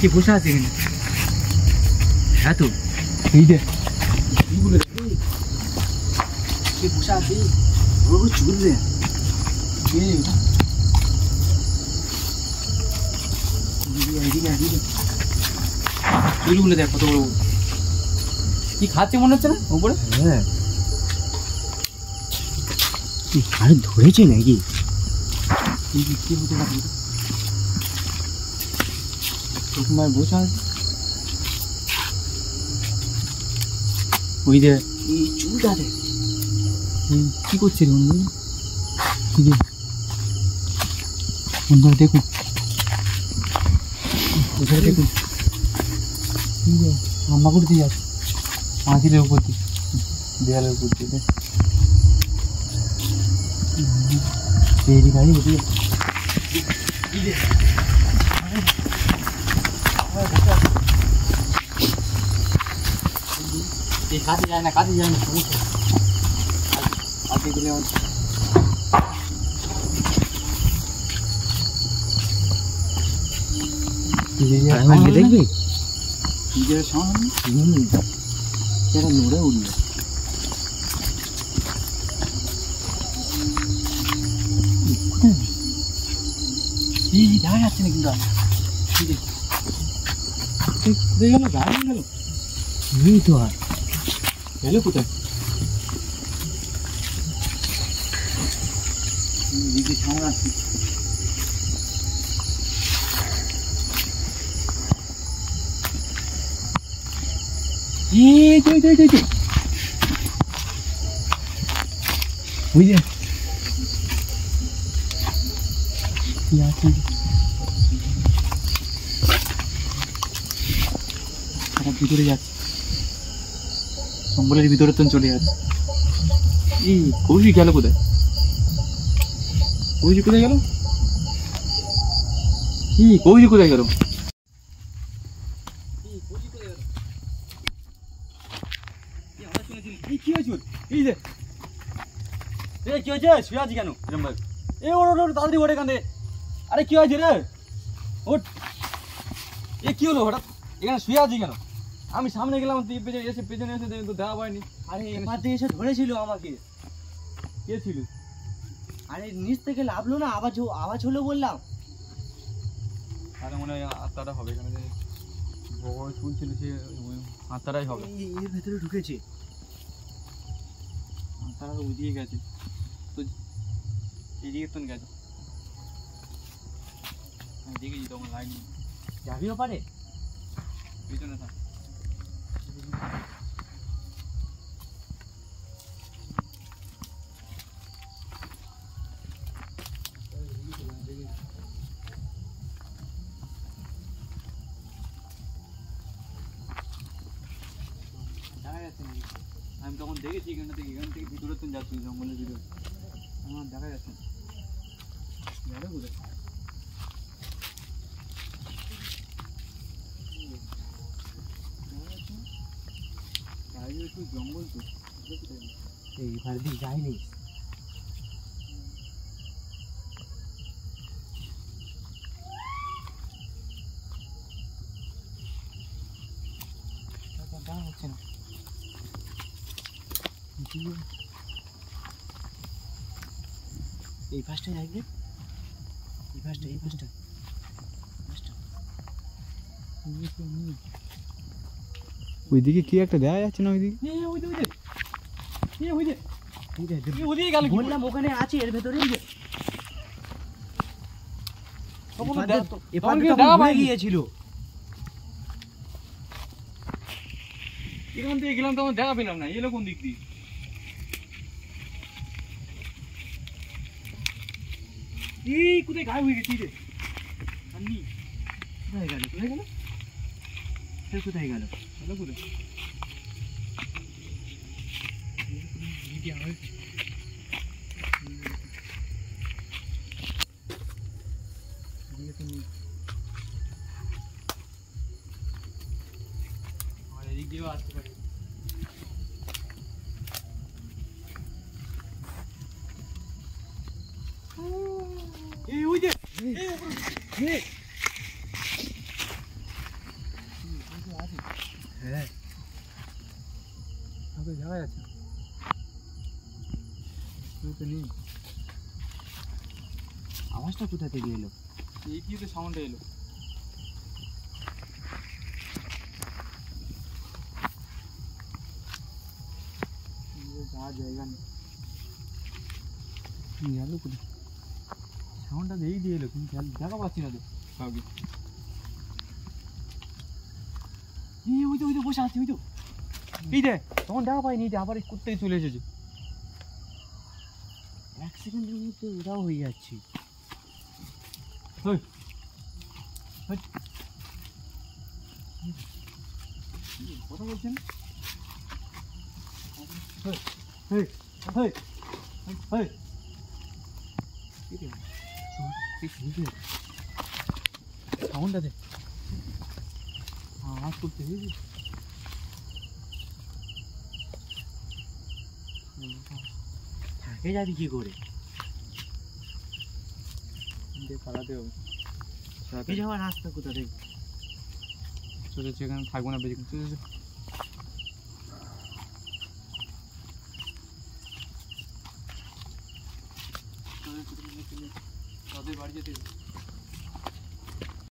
কি বসে আছে এখানে? হ্যাঁ তো এই যে বসে আছে চুল রে চুলগুলো দেখ কত বড় কি খাচ্ছে মনে হচ্ছে না উপরে? হ্যাঁ আরে ধরেছে নাকি? কি হতে পারে তোমার বসে আছে ওই যে এই চুলটা রে কি করছে রে বন্ধু? কি রে বন্ধু দেখুন ওখানে দেখুন কি রে রান্না করতে যাচ্ছে পাঁচিলের উপর দিয়ে দেয়ালের উপর দিয়ে গাড়ি উঠে কাজে যায় না সমস্যা কাজে দিলে দেখবি নড়ে উঠল দেখা যাচ্ছে না কিন্তু গেল গাড়ি গেল তো আর গেল কোথায়? সামনে আসছি বুঝলে কি আছে ভিতরে যাচ্ছে সম্বলের ভিতরে তো চলে যাচ্ছে এই কৌশি গেল কোথায়? কৌশি কোথায় গেল? কি কৌশি কোথায় গেল? কি হয়েছে এই যে কি হয়েছে শুয়ে আছি কেন এ ওর তাড়াতাড়ি ওঠে কান্দে আরে কি হয়েছে রে ওঠ এ কি হলো হঠাৎ এখানে শুয়ে আছি কেন? আমি সামনে গেলাম এসে পেছনে এসে তো দেওয়া হয়নি। আরে এবার দিয়ে এসে ধরেছিল আমাকে। কে ছিল? আরে নিচ থেকে লাভলো না আওয়াজ হলো বললাম। আরে মনে হয় আত্মাটা হবে এখানে যে বড় চুল ছিল সে আত্মাটাই হবে এর ভেতরে ঢুকেছে। আত্মাটা তো উদিয়ে গেছে তো এদিকে তো গেছে আমি দেখেছি তখন লাইন যাবিও পারে পিছনে থাক দেখা যাচ্ছে নাকি? আমি তখন দেখেছি এখান থেকে ভিতরে তো যাচ্ছি জঙ্গলের ভিতরে আমার দেখা যাচ্ছে যাবে কোথায়? একটু জঙ্গল তো এই ধার দিয়ে যায়নি দেখা হচ্ছে না। এই ফার্স্টে যাইবে এই ফার্স্টে ওইদিকে কি একটা দেখা যাচ্ছে না? ওইদিকে বললাম ওখানে আছে এর ভেতরে গিয়েছিল এখান থেকে গেলাম তখন দেখা পেলাম না। এলো কোন দিক দিয়ে? এই কোথায় গায়েব হয়ে গেছি রে? কোথায় গেল কোথায় গেল কোথায় গেল দিয়েও আসতে পারি। এই ওই যে হ্যাঁ আমাকে যাওয়া যাচ্ছে তো নেই। আওয়াজটা কোথা থেকে এলো? এই কি তো সাউন্ডটা এলো। যাওয়ার জায়গা নেই গেল কোথায়? সাউন্ডটা এই দিয়ে এলো কিন্তু দেখা পাচ্ছি না তো কাউকে। ওই তো বসে আছে, ওই তো এই দে। তখন দেখা পাইনি, আবার কোথায় চলে এসেছে। 1 সেকেন্ডের মধ্যে ওরাও হয়ে যাচ্ছে। কথা বলছেন। সাউন্ডটা দে, আওয়াজ করতে থাকে যাবি কি করে? পালাতে হবে। এই যাওয়ার রাস্তা কোথা থেকে? চলে সেখানে থাকবো না বেশি। চলে তাদের বাড়ি যেতে